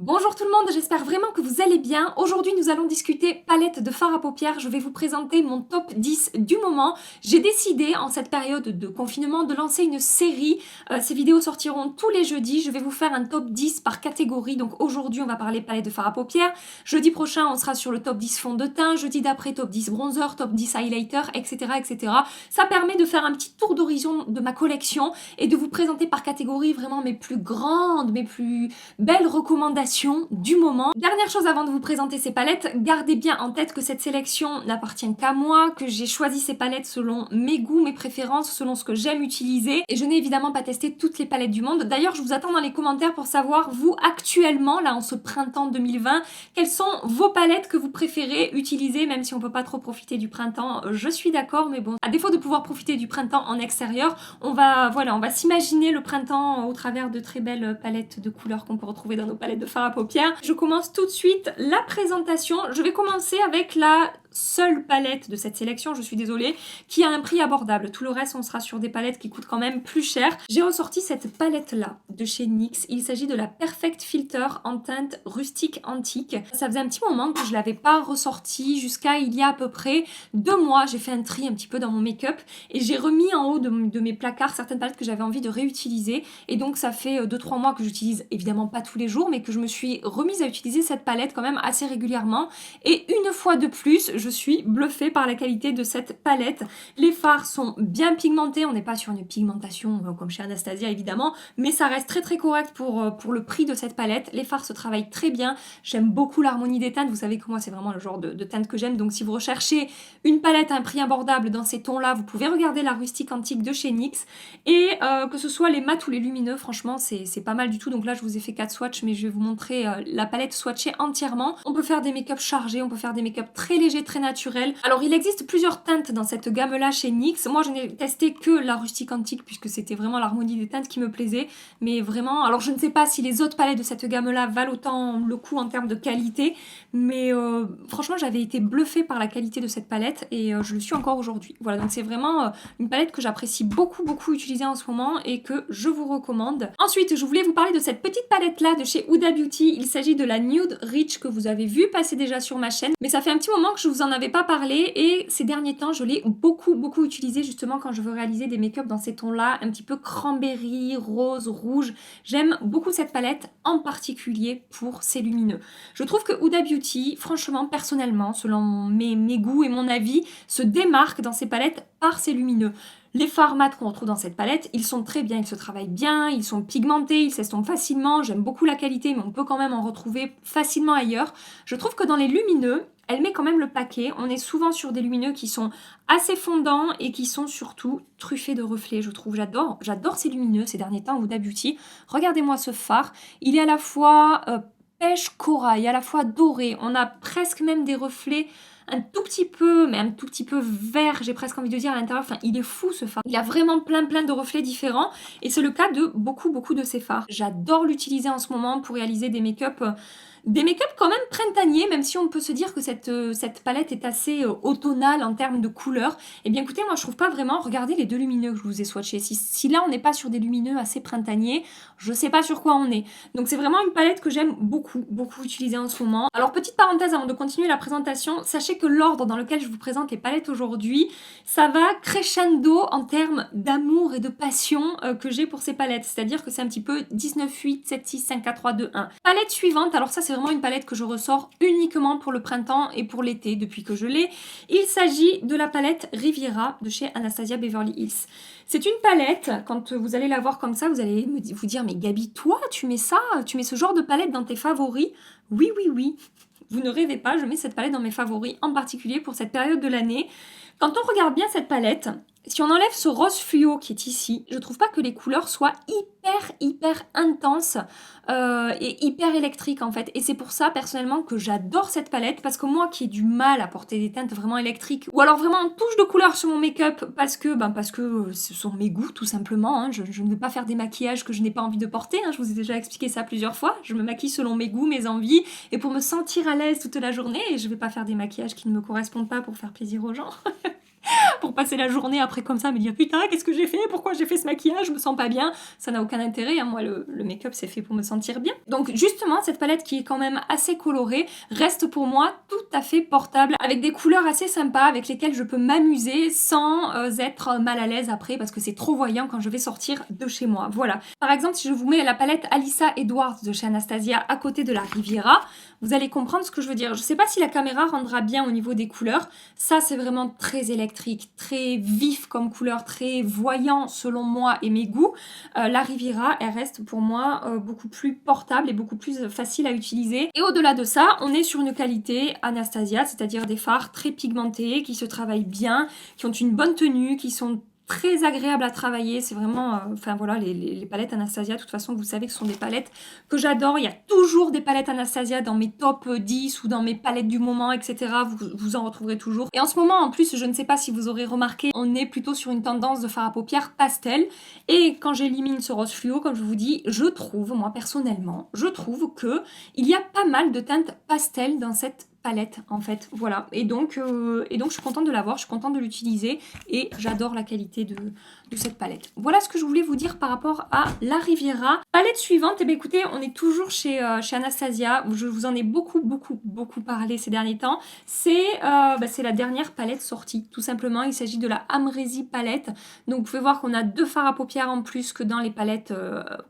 Bonjour tout le monde, j'espère vraiment que vous allez bien. Aujourd'hui nous allons discuter palette de fard à paupières. Je vais vous présenter mon top 10 du moment. J'ai décidé en cette période de confinement de lancer une série. Ces vidéos sortiront tous les jeudis. Je vais vous faire un top 10 par catégorie. Donc aujourd'hui on va parler palette de fard à paupières. Jeudi prochain on sera sur le top 10 fond de teint. Jeudi d'après top 10 bronzer, top 10 highlighter, etc., etc. Ça permet de faire un petit tour d'horizon de ma collection et de vous présenter par catégorie vraiment mes plus grandes, mes plus belles recommandations du moment. Dernière chose avant de vous présenter ces palettes, gardez bien en tête que cette sélection n'appartient qu'à moi, que j'ai choisi ces palettes selon mes goûts, mes préférences, selon ce que j'aime utiliser, et je n'ai évidemment pas testé toutes les palettes du monde. D'ailleurs, je vous attends dans les commentaires pour savoir, vous, actuellement, là, en ce printemps 2020, quelles sont vos palettes que vous préférez utiliser, même si on peut pas trop profiter du printemps, je suis d'accord, mais bon, à défaut de pouvoir profiter du printemps en extérieur, on va s'imaginer le printemps au travers de très belles palettes de couleurs qu'on peut retrouver dans nos palettes de fard à paupières. Je commence tout de suite la présentation. Je vais commencer avec la seule palette de cette sélection, je suis désolée, qui a un prix abordable. Tout le reste, on sera sur des palettes qui coûtent quand même plus cher. J'ai ressorti cette palette-là de chez NYX. Il s'agit de la Perfect Filter en teinte rustique antique. Ça faisait un petit moment que je l'avais pas ressortie, jusqu'à il y a à peu près 2 mois. J'ai fait un tri un petit peu dans mon make-up et j'ai remis en haut de mes placards certaines palettes que j'avais envie de réutiliser. Et donc ça fait 2-3 mois que j'utilise évidemment pas tous les jours, mais que je me suis remise à utiliser cette palette quand même assez régulièrement. Et une fois de plus, je suis bluffée par la qualité de cette palette. Les fards sont bien pigmentés, on n'est pas sur une pigmentation comme chez Anastasia évidemment, mais ça reste très très correct pour le prix de cette palette. Les fards se travaillent très bien, j'aime beaucoup l'harmonie des teintes, vous savez que moi c'est vraiment le genre de teinte que j'aime, donc si vous recherchez une palette à un prix abordable dans ces tons là, vous pouvez regarder la rustique antique de chez NYX, et que ce soit les mat ou les lumineux, franchement c'est pas mal du tout. Donc là je vous ai fait 4 swatchs, mais je vais vous montrer la palette swatchée entièrement. On peut faire des make-up chargés, on peut faire des make-up très légers, très naturels. Alors il existe plusieurs teintes dans cette gamme là chez NYX. Moi je n'ai testé que la rustique antique puisque c'était vraiment l'harmonie des teintes qui me plaisait, mais vraiment, alors je ne sais pas si les autres palettes de cette gamme là valent autant le coup en termes de qualité, mais franchement j'avais été bluffée par la qualité de cette palette et je le suis encore aujourd'hui. Voilà, donc c'est vraiment une palette que j'apprécie beaucoup utiliser en ce moment et que je vous recommande. Ensuite je voulais vous parler de cette petite palette là de chez Huda Beauty. Il s'agit de la Nude Rich que vous avez vu passer déjà sur ma chaîne, mais ça fait un petit moment que je vous en avais pas parlé et ces derniers temps je l'ai beaucoup utilisé justement quand je veux réaliser des make-up dans ces tons là, un petit peu cranberry, rose, rouge. J'aime beaucoup cette palette, en particulier pour ses lumineux. Je trouve que Huda Beauty, franchement, personnellement, selon mes goûts et mon avis, se démarque dans ses palettes par ses lumineux. Les fards mat qu'on retrouve dans cette palette, ils sont très bien, ils se travaillent bien, ils sont pigmentés, ils s'estompent facilement, j'aime beaucoup la qualité, mais on peut quand même en retrouver facilement ailleurs. Je trouve que dans les lumineux, elle met quand même le paquet. On est souvent sur des lumineux qui sont assez fondants et qui sont surtout truffés de reflets, je trouve. J'adore ces lumineux ces derniers temps, Huda Beauty. Regardez-moi ce fard, il est à la fois pêche corail, à la fois doré, on a presque même des reflets un tout petit peu, mais un tout petit peu vert, j'ai presque envie de dire à l'intérieur. Enfin, il est fou ce fard. Il a vraiment plein de reflets différents et c'est le cas de beaucoup de ces fards. J'adore l'utiliser en ce moment pour réaliser des make-up quand même printaniers, même si on peut se dire que cette palette est assez automnale en termes de couleurs. Et bien écoutez, moi je trouve pas vraiment. Regardez les deux lumineux que je vous ai swatchés. Si là on n'est pas sur des lumineux assez printaniers, je sais pas sur quoi on est. Donc c'est vraiment une palette que j'aime beaucoup utiliser en ce moment. Alors petite parenthèse avant de continuer la présentation, sachez que l'ordre dans lequel je vous présente les palettes aujourd'hui, ça va crescendo en termes d'amour et de passion que j'ai pour ces palettes. C'est-à-dire que c'est un petit peu 19, 8, 7, 6, 5, 4, 3, 2, 1. Palette suivante, alors ça c'est vraiment une palette que je ressors uniquement pour le printemps et pour l'été depuis que je l'ai. Il s'agit de la palette Riviera de chez Anastasia Beverly Hills. C'est une palette, quand vous allez la voir comme ça, vous allez vous dire, mais Gabi, toi, tu mets ce genre de palette dans tes favoris? Oui. Vous ne rêvez pas, je mets cette palette dans mes favoris, en particulier pour cette période de l'année. Quand on regarde bien cette palette, si on enlève ce rose fluo qui est ici, je trouve pas que les couleurs soient hyper intenses et hyper électriques en fait. Et c'est pour ça personnellement que j'adore cette palette, parce que moi qui ai du mal à porter des teintes vraiment électriques, ou alors vraiment en touche de couleur sur mon make-up parce que ce sont mes goûts tout simplement, hein. Je ne veux pas faire des maquillages que je n'ai pas envie de porter, hein. Je vous ai déjà expliqué ça plusieurs fois. Je me maquille selon mes goûts, mes envies, et pour me sentir à l'aise toute la journée, et je vais pas faire des maquillages qui ne me correspondent pas pour faire plaisir aux gens. pour passer la journée après comme ça, me dire putain, qu'est-ce que j'ai fait? Pourquoi j'ai fait ce maquillage? Je me sens pas bien. Ça n'a aucun intérêt, hein. Moi, le make-up, c'est fait pour me sentir bien. Donc, justement, cette palette qui est quand même assez colorée reste pour moi tout à fait portable, avec des couleurs assez sympas, avec lesquelles je peux m'amuser sans être mal à l'aise après, parce que c'est trop voyant quand je vais sortir de chez moi. Voilà. Par exemple, si je vous mets la palette Alyssa Edwards de chez Anastasia à côté de la Riviera, vous allez comprendre ce que je veux dire. Je sais pas si la caméra rendra bien au niveau des couleurs. Ça, c'est vraiment très électrique, très vif comme couleur, très voyant selon moi et mes goûts. La Riviera, elle reste pour moi beaucoup plus portable et beaucoup plus facile à utiliser. Et au-delà de ça, on est sur une qualité Anastasia, c'est-à-dire des fards très pigmentés, qui se travaillent bien, qui ont une bonne tenue, qui sont très agréable à travailler. C'est vraiment, enfin voilà, les palettes Anastasia, de toute façon, vous savez que ce sont des palettes que j'adore. Il y a toujours des palettes Anastasia dans mes top 10 ou dans mes palettes du moment, etc. Vous en retrouverez toujours. Et en ce moment, en plus, je ne sais pas si vous aurez remarqué, on est plutôt sur une tendance de fard à paupières pastel. Et quand j'élimine ce rose fluo, comme je vous dis, je trouve, moi personnellement, je trouve que il y a pas mal de teintes pastel dans cette palette en fait, voilà. Et donc je suis contente de l'avoir, je suis contente de l'utiliser et j'adore la qualité de cette palette. Voilà ce que je voulais vous dire par rapport à la Riviera. Palette suivante, et bien écoutez, on est toujours chez Anastasia. Je vous en ai beaucoup parlé ces derniers temps. C'est la dernière palette sortie, tout simplement. Il s'agit de la Amrezy palette. Donc vous pouvez voir qu'on a 2 fards à paupières en plus que dans les palettes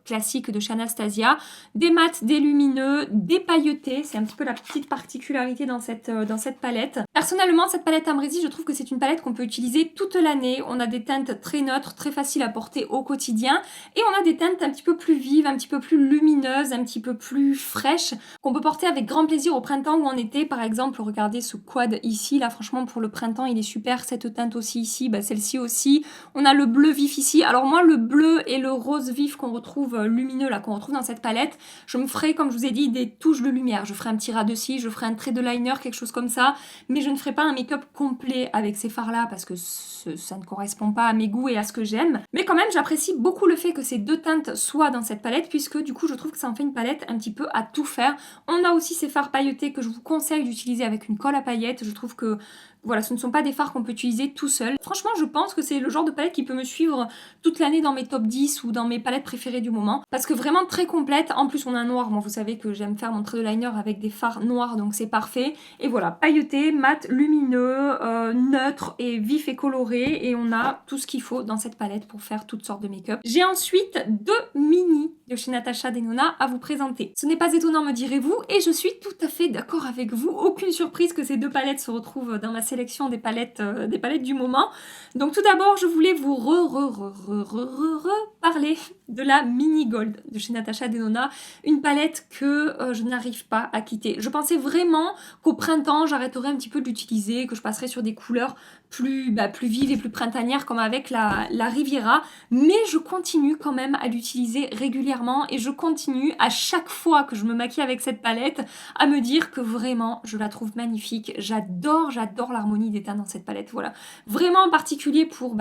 classiques de chez Anastasia. Des mats, des lumineux, des pailletés. C'est un petit peu la petite particularité dans cette palette. Personnellement, cette palette Amrezy, je trouve que c'est une palette qu'on peut utiliser toute l'année. On a des teintes très neutres, très faciles à porter au quotidien. Et on a des teintes un petit peu plus vives, un petit peu plus lumineuses, un petit peu plus fraîches, qu'on peut porter avec grand plaisir au printemps ou en été. Par exemple, regardez ce quad ici. Là, franchement, pour le printemps, il est super. Cette teinte aussi ici, celle-ci aussi. On a le bleu vif ici. Alors moi, le bleu et le rose vif qu'on retrouve, lumineux, là, qu'on retrouve dans cette palette, je me ferai, comme je vous ai dit, des touches de lumière. Je ferai un petit ras de cils, je ferai un trait de liner, quelque chose comme ça. Mais je ne ferai pas un make-up complet avec ces fards-là parce que ça ne correspond pas à mes goûts et à ce que j'aime. Mais quand même, j'apprécie beaucoup le fait que ces 2 teintes soient dans cette palette puisque du coup, je trouve que ça en fait une palette un petit peu à tout faire. On a aussi ces fards pailletés que je vous conseille d'utiliser avec une colle à paillettes. Je trouve que voilà, ce ne sont pas des fards qu'on peut utiliser tout seul. Franchement, je pense que c'est le genre de palette qui peut me suivre toute l'année dans mes top 10 ou dans mes palettes préférées du moment. Parce que vraiment très complète. En plus, on a un noir. Moi, vous savez que j'aime faire mon trait de liner avec des fards noirs, donc c'est parfait. Et voilà, pailleté, mat, lumineux, neutre et vif et coloré. Et on a tout ce qu'il faut dans cette palette pour faire toutes sortes de make-up. J'ai ensuite 2 mini de chez Natasha Denona à vous présenter. Ce n'est pas étonnant, me direz-vous, et je suis tout à fait d'accord avec vous. Aucune surprise que ces 2 palettes se retrouvent dans ma sélection des palettes du moment. Donc tout d'abord, je voulais vous parler de la Mini Gold de chez Natasha Denona, une palette que je n'arrive pas à quitter. Je pensais vraiment qu'au printemps, j'arrêterais un petit peu de l'utiliser, que je passerais sur des couleurs plus vives et plus printanières comme avec la Riviera, mais je continue quand même à l'utiliser régulièrement et je continue à chaque fois que je me maquille avec cette palette à me dire que vraiment je la trouve magnifique. J'adore l'harmonie des teintes dans cette palette, voilà. Vraiment en particulier pour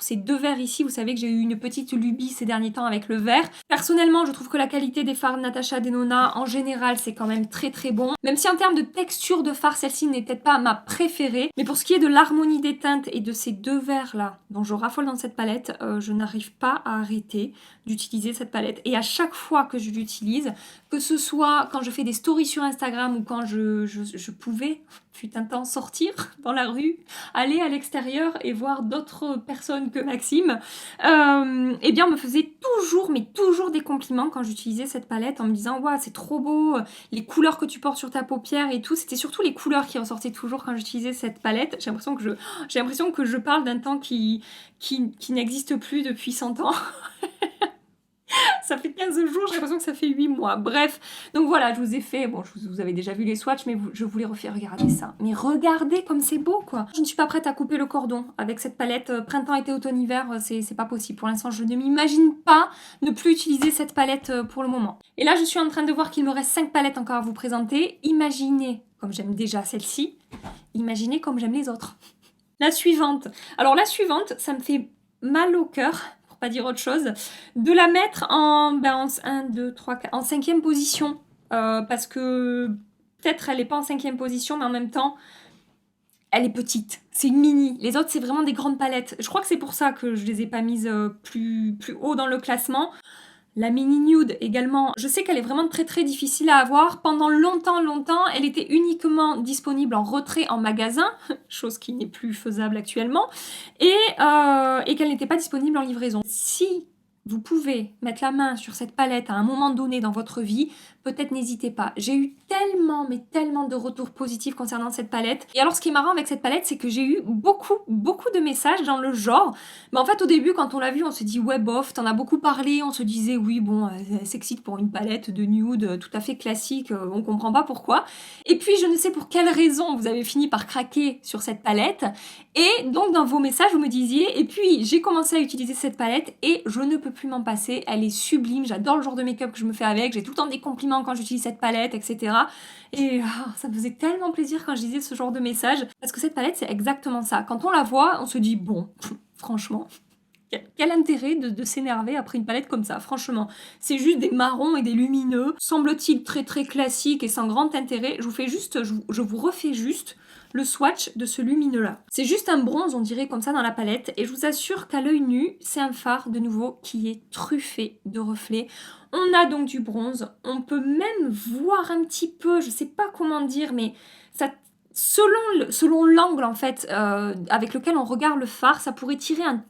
ces 2 verts ici, vous savez que j'ai eu une petite lubie ces derniers temps avec le vert. Personnellement, je trouve que la qualité des fards Natasha Denona en général c'est quand même très bon, même si en termes de texture de fard, celle-ci n'est peut-être pas ma préférée, mais pour ce qui est de l'harmonie des teintes et de ces 2 verts là dont je raffole dans cette palette, je n'arrive pas à arrêter d'utiliser cette palette. Et à chaque fois que je l'utilise, que ce soit quand je fais des stories sur Instagram ou quand je pouvais, fut un temps, sortir dans la rue, aller à l'extérieur et voir d'autres personnes que Maxime, eh bien on me faisait toujours des compliments quand j'utilisais cette palette en me disant « Waouh, c'est trop beau, les couleurs que tu portes sur ta paupière et tout ». C'était surtout les couleurs qui ressortaient toujours quand j'utilisais cette palette. J'ai l'impression que je parle d'un temps qui n'existe plus depuis 100 ans. Ça fait 15 jours, j'ai l'impression que ça fait 8 mois. Bref, donc voilà, je vous ai fait... Bon, vous avez déjà vu les swatchs, mais je vous les refais regarder ça. Mais regardez comme c'est beau, quoi. Je ne suis pas prête à couper le cordon avec cette palette printemps, été, automne, hiver. C'est pas possible. Pour l'instant, je ne m'imagine pas ne plus utiliser cette palette pour le moment. Et là, je suis en train de voir qu'il me reste 5 palettes encore à vous présenter. Imaginez, comme j'aime déjà celle-ci, imaginez comme j'aime les autres. La suivante. Alors la suivante, ça me fait mal au cœur, pour pas dire autre chose, de la mettre en 1, 2, 3, 4, en 5e position. Parce que peut-être elle n'est pas en 5e position, mais en même temps, elle est petite. C'est une mini. Les autres, c'est vraiment des grandes palettes. Je crois que c'est pour ça que je les ai pas mises plus haut dans le classement. La mini nude également, je sais qu'elle est vraiment très très difficile à avoir. Pendant longtemps, elle était uniquement disponible en retrait en magasin, chose qui n'est plus faisable actuellement, et qu'elle n'était pas disponible en livraison. Si vous pouvez mettre la main sur cette palette à un moment donné dans votre vie, peut-être n'hésitez pas. J'ai eu tellement, mais tellement de retours positifs concernant cette palette. Et alors ce qui est marrant avec cette palette, c'est que j'ai eu beaucoup de messages dans le genre. Mais en fait au début quand on l'a vu, on se dit ouais bof, t'en as beaucoup parlé, on se disait oui bon, elle s'excite pour une palette de nude tout à fait classique, on comprend pas pourquoi. Et puis je ne sais pour quelle raison vous avez fini par craquer sur cette palette. Et donc dans vos messages vous me disiez, et puis j'ai commencé à utiliser cette palette et je ne peux plus m'en passer, elle est sublime, j'adore le genre de make-up que je me fais avec, j'ai tout le temps des compliments quand j'utilise cette palette, etc. Et ça me faisait tellement plaisir quand je disais ce genre de message, parce que cette palette c'est exactement ça. Quand on la voit, on se dit bon, franchement, quel intérêt de s'énerver après une palette comme ça, franchement. C'est juste des marrons et des lumineux, semble-t-il très très classique et sans grand intérêt. Je vous refais juste le swatch de ce lumineux-là. C'est juste un bronze, on dirait, comme ça dans la palette, et je vous assure qu'à l'œil nu, c'est un fard, de nouveau, qui est truffé de reflets. On a donc du bronze, on peut même voir un petit peu, je sais pas comment dire, mais ça... Selon l'angle en fait avec lequel on regarde le fard, ça pourrait tirer un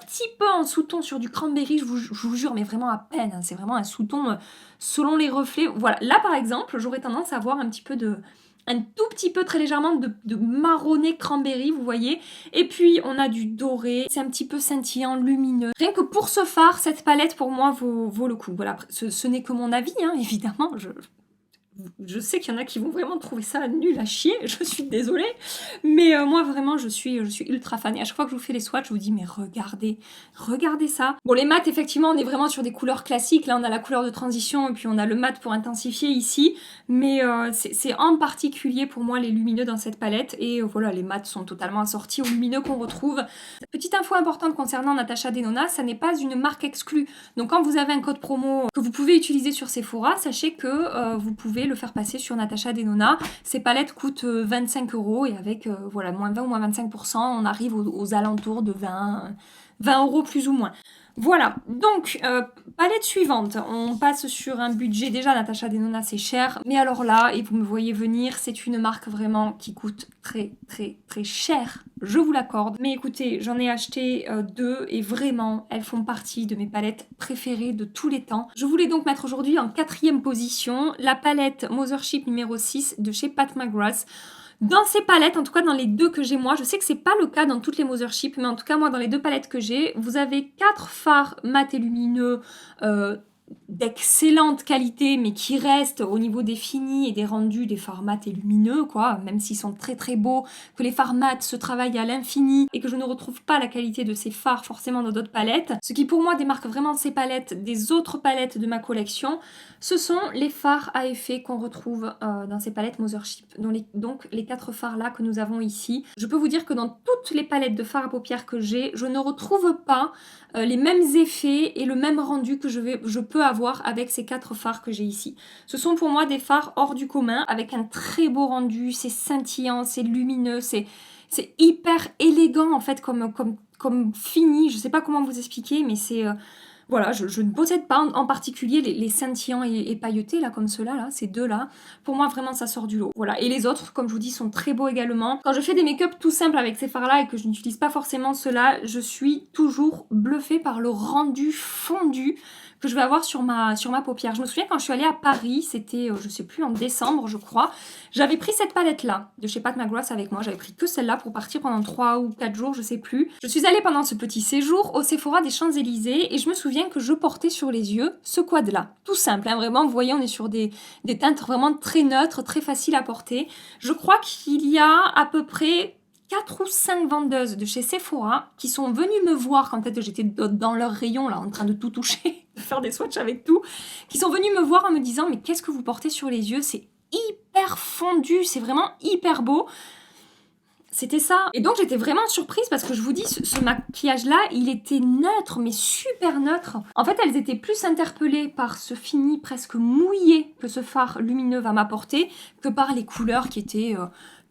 petit peu en sous-ton sur du cranberry, je vous jure, mais vraiment à peine, hein, c'est vraiment un sous-ton selon les reflets. Voilà, là par exemple, j'aurais tendance à avoir un tout petit peu très légèrement de marronné cranberry, vous voyez. Et puis on a du doré, c'est un petit peu scintillant, lumineux. Rien que pour ce fard, cette palette pour moi vaut le coup. Voilà, ce n'est que mon avis, hein, évidemment, je sais qu'il y en a qui vont vraiment trouver ça nul à chier, je suis désolée, mais moi vraiment je suis ultra fan, et à chaque fois que je vous fais les swatchs, je vous dis mais regardez ça. Bon, les mats, effectivement, on est vraiment sur des couleurs classiques, là on a la couleur de transition et puis on a le mat pour intensifier ici, mais c'est en particulier pour moi les lumineux dans cette palette, et voilà, les mats sont totalement assortis aux lumineux qu'on retrouve. Petite info importante concernant Natasha Denona, ça n'est pas une marque exclue, donc quand vous avez un code promo que vous pouvez utiliser sur Sephora, sachez que vous pouvez le faire passer sur Natasha Denona. Ces palettes coûtent 25 € et avec voilà, moins 20 ou moins 25%, on arrive aux alentours de 20 € plus ou moins. Voilà, donc palette suivante, on passe sur un budget, déjà Natasha Denona c'est cher, mais alors là, et vous me voyez venir, c'est une marque vraiment qui coûte très cher, je vous l'accorde. Mais écoutez, j'en ai acheté 2 et vraiment, elles font partie de mes palettes préférées de tous les temps. Je voulais donc mettre aujourd'hui en 4e position la palette Mothership numéro 6 de chez Pat McGrath. Dans ces palettes, en tout cas dans les 2 que j'ai moi, je sais que c'est pas le cas dans toutes les Mothership, mais en tout cas moi dans les 2 palettes que j'ai, vous avez 4 fards mat et lumineux d'excellente qualité, mais qui restent au niveau des finis et des rendus des fards mat et lumineux, quoi, même s'ils sont très beaux, que les fards mat se travaillent à l'infini et que je ne retrouve pas la qualité de ces fards forcément dans d'autres palettes. Ce qui pour moi démarque vraiment ces palettes des autres palettes de ma collection, ce sont les fards à effet qu'on retrouve dans ces palettes Mothership. Donc les 4 fards là que nous avons ici. Je peux vous dire que dans toutes les palettes de fards à paupières que j'ai, je ne retrouve pas les mêmes effets et le même rendu que je peux avoir avec ces 4 fards que j'ai ici. Ce sont pour moi des fards hors du commun, avec un très beau rendu, c'est scintillant, c'est lumineux, c'est hyper élégant en fait comme fini, je sais pas comment vous expliquer, mais c'est... Voilà, je ne possède pas en particulier les scintillants et pailletés, là, comme ceux-là, là, ces deux-là. Pour moi, vraiment, ça sort du lot. Voilà, et les autres, comme je vous dis, sont très beaux également. Quand je fais des make-up tout simples avec ces fards-là et que je n'utilise pas forcément ceux-là, je suis toujours bluffée par le rendu fondu que je vais avoir sur ma paupière. Je me souviens quand je suis allée à Paris, c'était, je sais plus, en décembre, je crois, j'avais pris cette palette-là de chez Pat McGrath avec moi. J'avais pris que celle-là pour partir pendant 3 ou 4 jours, je sais plus. Je suis allée pendant ce petit séjour au Sephora des Champs-Élysées et je me souviens que je portais sur les yeux ce quad-là. Tout simple, hein, vraiment, vous voyez, on est sur des teintes vraiment très neutres, très faciles à porter. Je crois qu'il y a à peu près 4 ou 5 vendeuses de chez Sephora qui sont venues me voir quand peut-être j'étais dans leur rayon là en train de tout toucher, de faire des swatchs avec tout, qui sont venues me voir en me disant mais qu'est-ce que vous portez sur les yeux, c'est hyper fondu, c'est vraiment hyper beau. C'était ça. Et donc j'étais vraiment surprise parce que je vous dis, ce maquillage-là, il était neutre, mais super neutre. En fait, elles étaient plus interpellées par ce fini presque mouillé que ce fard lumineux va m'apporter que par les couleurs qui étaient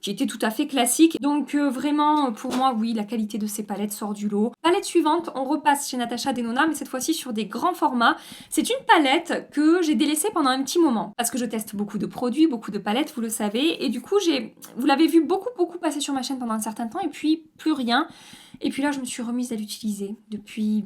qui était tout à fait classique. Donc vraiment, pour moi, oui, la qualité de ces palettes sort du lot. Palette suivante, on repasse chez Natasha Denona, mais cette fois-ci sur des grands formats. C'est une palette que j'ai délaissée pendant un petit moment, parce que je teste beaucoup de produits, beaucoup de palettes, vous le savez, et du coup, vous l'avez vu beaucoup passer sur ma chaîne pendant un certain temps, et puis plus rien. Et puis là, je me suis remise à l'utiliser depuis,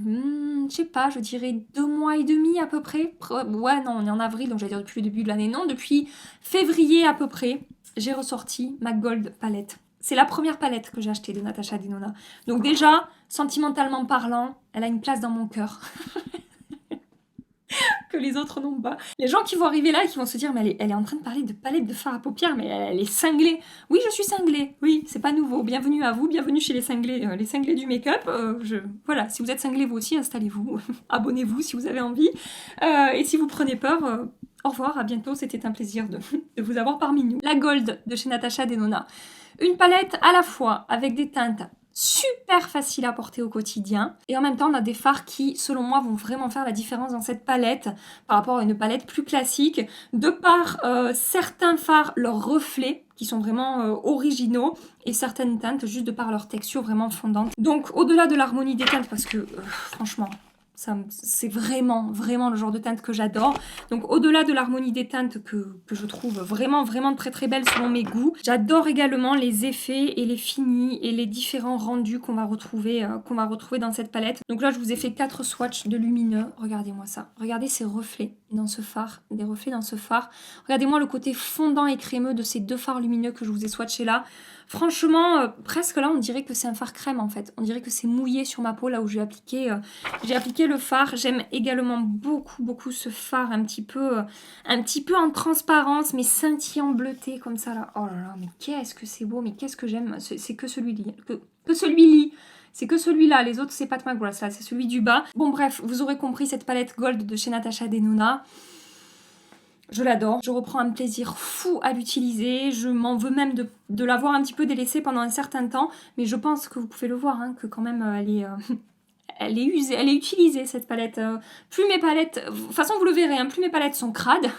je sais pas, je dirais 2 mois et demi à peu près. Ouais, non, on est en avril, donc j'allais dire depuis le début de l'année. Non, depuis février à peu près, j'ai ressorti ma Gold palette. C'est la première palette que j'ai achetée de Natasha Denona. Donc déjà, sentimentalement parlant, elle a une place dans mon cœur. Que les autres n'ont pas. Les gens qui vont arriver là et qui vont se dire mais elle est en train de parler de palette de fard à paupières, mais elle est cinglée. Oui, je suis cinglée. Oui, c'est pas nouveau. Bienvenue à vous, bienvenue chez les cinglés du make-up. Voilà, si vous êtes cinglés vous aussi, installez-vous. Abonnez-vous si vous avez envie. Et si vous prenez peur, au revoir, à bientôt. C'était un plaisir de vous avoir parmi nous. La Gold de chez Natasha Denona. Une palette à la fois avec des teintes super facile à porter au quotidien. Et en même temps, on a des fards qui, selon moi, vont vraiment faire la différence dans cette palette par rapport à une palette plus classique. De par certains fards, leurs reflets, qui sont vraiment originaux, et certaines teintes, juste de par leur texture vraiment fondante. Donc, au-delà de l'harmonie des teintes, parce que, franchement... c'est vraiment le genre de teinte que j'adore. Donc au-delà de l'harmonie des teintes que je trouve vraiment très belle selon mes goûts, j'adore également les effets et les finis et les différents rendus qu'on va retrouver dans cette palette. Donc là je vous ai fait 4 swatchs de lumineux. Regardez-moi ça. Regardez ces reflets dans ce fard, des reflets dans ce fard. Regardez-moi le côté fondant et crémeux de ces 2 fards lumineux que je vous ai swatchés là. Franchement, presque là, on dirait que c'est un fard crème en fait. On dirait que c'est mouillé sur ma peau là où j'ai appliqué le fard. J'aime également beaucoup ce fard un petit peu en transparence, mais scintillant bleuté comme ça là. Oh là là, mais qu'est-ce que c'est beau, mais qu'est-ce que j'aime. C'est que celui-là. C'est que celui-là, les autres c'est Pat McGrath là, c'est celui du bas. Bon bref, vous aurez compris cette palette Gold de chez Natasha Denona. Je l'adore, je reprends un plaisir fou à l'utiliser, je m'en veux même de l'avoir un petit peu délaissée pendant un certain temps, mais je pense que vous pouvez le voir, hein, que quand même elle est usée, elle est utilisée cette palette. Plus mes palettes, de toute façon vous le verrez, hein, plus mes palettes sont crades,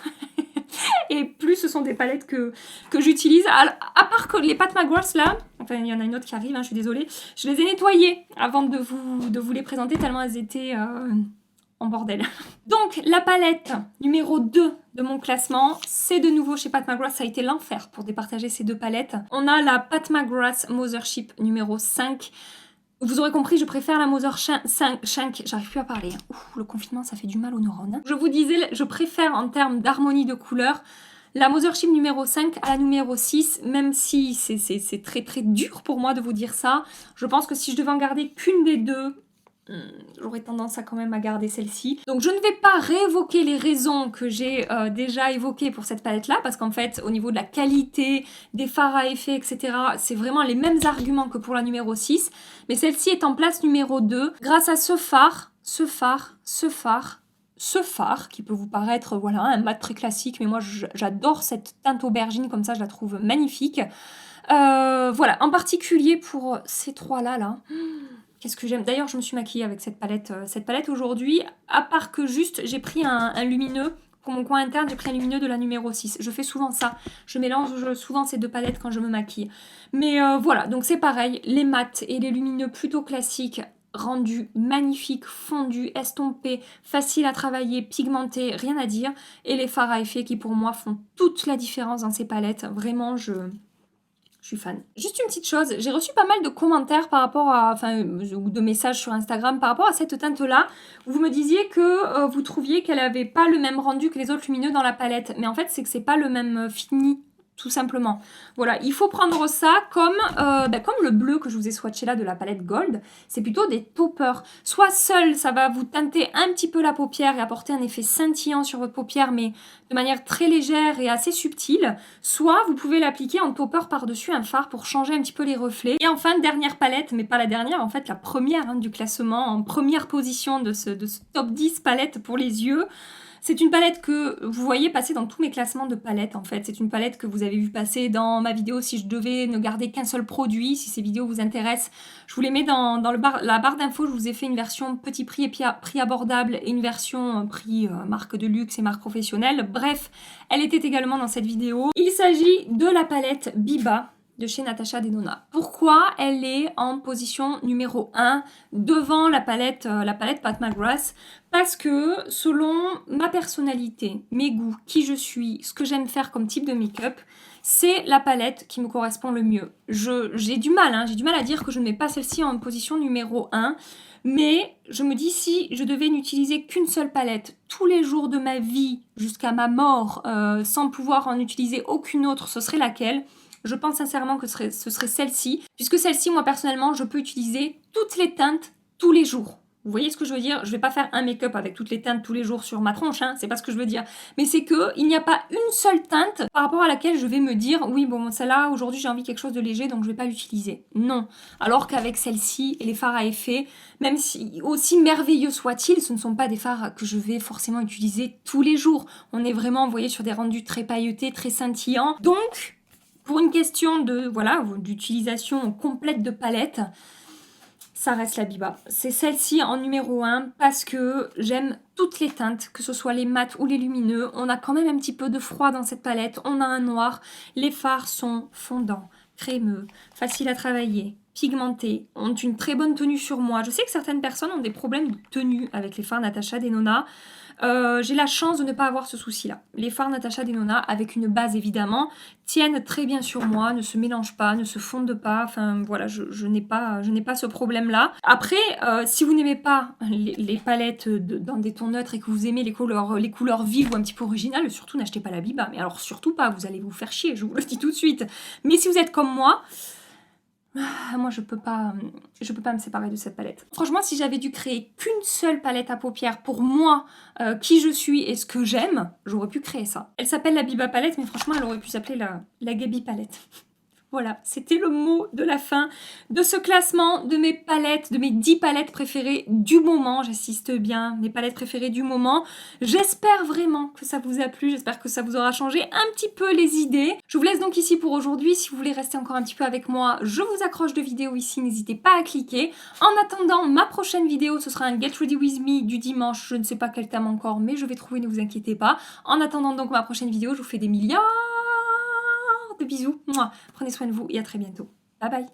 et plus ce sont des palettes que j'utilise. À part que les Pat McGrath là, enfin il y en a une autre qui arrive, hein, je suis désolée, je les ai nettoyées avant de vous les présenter tellement elles étaient... en bordel. Donc la palette numéro 2 de mon classement, c'est de nouveau chez Pat McGrath, ça a été l'enfer pour départager ces 2 palettes. On a la Pat McGrath Mothership numéro 5. Vous aurez compris, je préfère la Mothership 5, j'arrive plus à parler. Ouf, le confinement ça fait du mal aux neurones. Je vous disais, je préfère en termes d'harmonie de couleurs la Mothership numéro 5 à la numéro 6, même si c'est très dur pour moi de vous dire ça. Je pense que si je devais en garder qu'une des deux, j'aurais tendance à quand même à garder celle-ci. Donc je ne vais pas réévoquer les raisons que j'ai déjà évoquées pour cette palette-là, parce qu'en fait, au niveau de la qualité, des fards à effet, etc., c'est vraiment les mêmes arguments que pour la numéro 6. Mais celle-ci est en place numéro 2, grâce à ce fard, qui peut vous paraître, voilà, un mat très classique, mais moi j'adore cette teinte aubergine, comme ça je la trouve magnifique. Voilà, en particulier pour ces 3-là, là. Qu'est-ce que j'aime. D'ailleurs, je me suis maquillée avec cette palette aujourd'hui, à part que juste, j'ai pris un lumineux. Pour mon coin interne, j'ai pris un lumineux de la numéro 6. Je fais souvent ça. Je mélange souvent ces 2 palettes quand je me maquille. Mais voilà, donc c'est pareil. Les mats et les lumineux plutôt classiques, rendus magnifiques, fondus, estompés, faciles à travailler, pigmentés, rien à dire. Et les fards à effet qui, pour moi, font toute la différence dans ces palettes. Vraiment, je suis fan. Juste une petite chose, j'ai reçu pas mal de commentaires par rapport à, ou de messages sur Instagram par rapport à cette teinte-là, où vous me disiez que vous trouviez qu'elle avait pas le même rendu que les autres lumineux dans la palette. Mais en fait, c'est que c'est pas le même fini, tout simplement. Voilà, il faut prendre ça comme le bleu que je vous ai swatché là de la palette Gold. C'est plutôt des toppers. Soit seul, ça va vous teinter un petit peu la paupière et apporter un effet scintillant sur votre paupière, mais de manière très légère et assez subtile. Soit vous pouvez l'appliquer en topper par-dessus un fard pour changer un petit peu les reflets. Et enfin, dernière palette, mais pas la dernière, en fait la première du classement, en première position de ce top 10 palettes pour les yeux. C'est une palette que vous voyez passer dans tous mes classements de palettes en fait. C'est une palette que vous avez vu passer dans ma vidéo si je devais ne garder qu'un seul produit. Si ces vidéos vous intéressent, je vous les mets dans la barre d'infos. Je vous ai fait une version petit prix et prix abordable et une version prix marque de luxe et marque professionnelle. Bref, elle était également dans cette vidéo. Il s'agit de la palette Biba de chez Natasha Denona. Pourquoi elle est en position numéro 1 devant la palette Pat McGrath? Parce que selon ma personnalité, mes goûts, qui je suis, ce que j'aime faire comme type de make-up, c'est la palette qui me correspond le mieux. J'ai du mal à dire que je ne mets pas celle-ci en position numéro 1, mais je me dis si je devais n'utiliser qu'une seule palette tous les jours de ma vie jusqu'à ma mort, sans pouvoir en utiliser aucune autre, ce serait laquelle? Je pense sincèrement que ce serait celle-ci, puisque celle-ci, moi personnellement, je peux utiliser toutes les teintes tous les jours. Vous voyez ce que je veux dire? Je vais pas faire un make-up avec toutes les teintes tous les jours sur ma tronche, hein, c'est pas ce que je veux dire. Mais c'est que il n'y a pas une seule teinte par rapport à laquelle je vais me dire oui bon celle-là aujourd'hui j'ai envie de quelque chose de léger donc je vais pas l'utiliser. Non. Alors qu'avec celle-ci et les fards à effet, même si aussi merveilleux soient-ils, ce ne sont pas des fards que je vais forcément utiliser tous les jours. On est vraiment, vous voyez, sur des rendus très pailletés, très scintillants. Donc pour une question de voilà d'utilisation complète de palette, ça reste la Biba. C'est celle-ci en numéro 1 parce que j'aime toutes les teintes, que ce soit les mats ou les lumineux. On a quand même un petit peu de froid dans cette palette. On a un noir. Les fards sont fondants, crémeux, faciles à travailler, pigmentés, ont une très bonne tenue sur moi. Je sais que certaines personnes ont des problèmes de tenue avec les fards Natasha Denona. J'ai la chance de ne pas avoir ce souci-là. Les fards Natasha Denona, avec une base évidemment, tiennent très bien sur moi, ne se mélangent pas, ne se fondent pas. Enfin voilà, je n'ai pas ce problème-là. Après, si vous n'aimez pas les palettes dans des tons neutres et que vous aimez les couleurs vives ou un petit peu originales, surtout n'achetez pas la Biba. Mais alors surtout pas, vous allez vous faire chier, je vous le dis tout de suite. Mais si vous êtes comme moi je peux pas me séparer de cette palette. Franchement, si j'avais dû créer qu'une seule palette à paupières pour moi, qui je suis et ce que j'aime, j'aurais pu créer ça. Elle s'appelle la Biba Palette, mais franchement, elle aurait pu s'appeler la Gaby Palette. Voilà, c'était le mot de la fin de ce classement de mes palettes, de mes 10 palettes préférées du moment. J'insiste bien, mes palettes préférées du moment. J'espère vraiment que ça vous a plu, j'espère que ça vous aura changé un petit peu les idées. Je vous laisse donc ici pour aujourd'hui. Si vous voulez rester encore un petit peu avec moi, je vous accroche de vidéos ici, n'hésitez pas à cliquer. En attendant, ma prochaine vidéo, ce sera un Get Ready With Me du dimanche. Je ne sais pas quel thème encore, mais je vais trouver, ne vous inquiétez pas. En attendant donc ma prochaine vidéo, je vous fais des milliards de bisous. Mouah. Prenez soin de vous et à très bientôt. Bye bye.